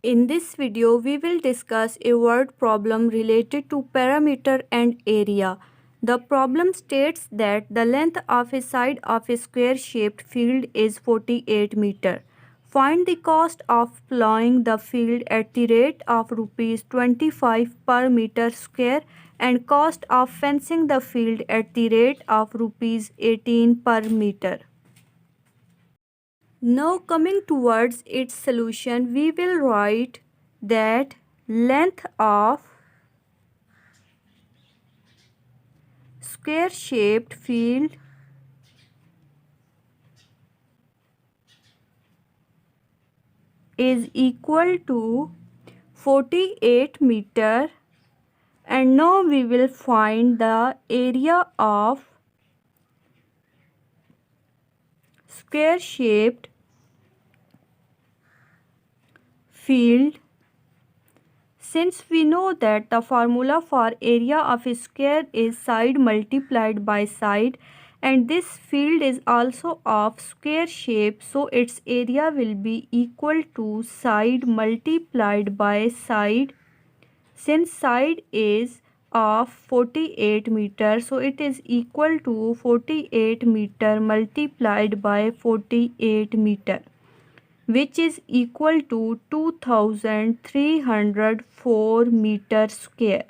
In this video, we will discuss a word problem related to perimeter and area. The problem states that the length of a side of a square-shaped field is 48 meter. Find the cost of plowing the field at the rate of rupees 25 per meter square and cost of fencing the field at the rate of rupees 18 per meter. Now coming towards its solution, we will write that length of square shaped field is equal to 48 meter, and now we will find the area of square shaped field. Since we know that the formula for area of a square is side multiplied by side, and this field is also of square shape, so its area will be equal to side multiplied by side. Since side is of 48 meter, so it is equal to 48 meter multiplied by 48 meter, which is equal to 2304 meter square.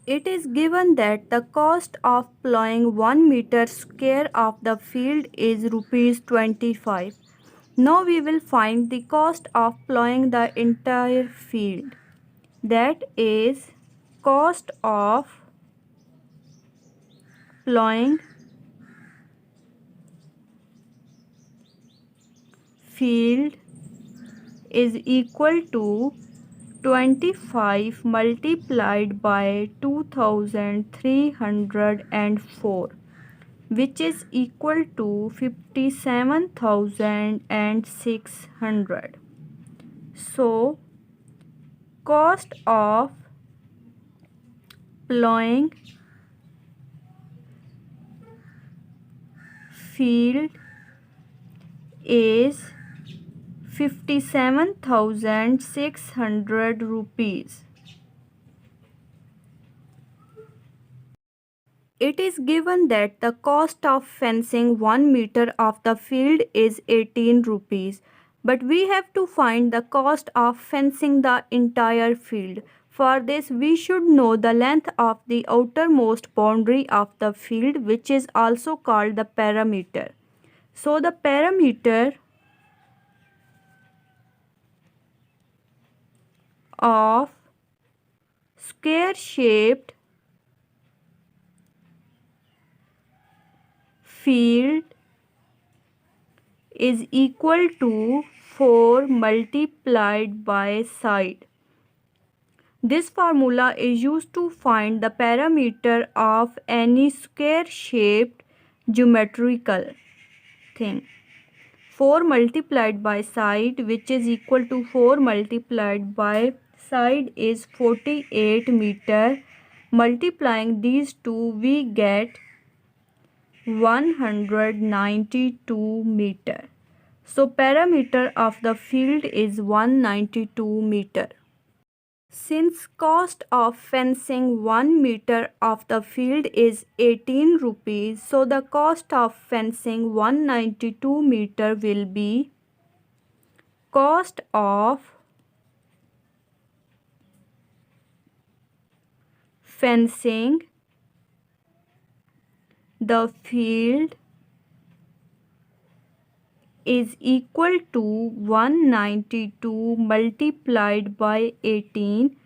It is given that the cost of plowing 1 meter square of the field is rupees 25. Now we will find the cost of plowing the entire field. That is cost of plowing field is equal to 25 multiplied by 2304, which is equal to 57,600. So cost of plowing field is 57,600 rupees. It is given that the cost of fencing 1 meter of the field is 18 rupees. But we have to find the cost of fencing the entire field. For this, we should know the length of the outermost boundary of the field, which is also called the perimeter. So the perimeter of square-shaped field is equal to 4 multiplied by side. This formula is used to find the perimeter of any square-shaped geometrical thing. 4 multiplied by side, which is equal to 4 multiplied by side, is 48 meter. Multiplying these two, we get 192 meter. So perimeter of the field is 192 meter. Since cost of fencing 1 meter of the field is 18 rupees, so the cost of fencing 192 meter will be cost of fencing the field is equal to 192 multiplied by 18,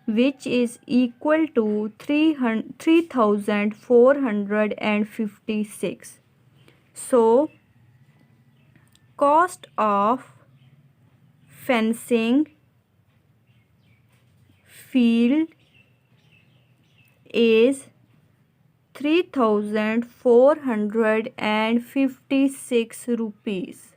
which is equal to 3,456. So cost of fencing field is 3,456 rupees.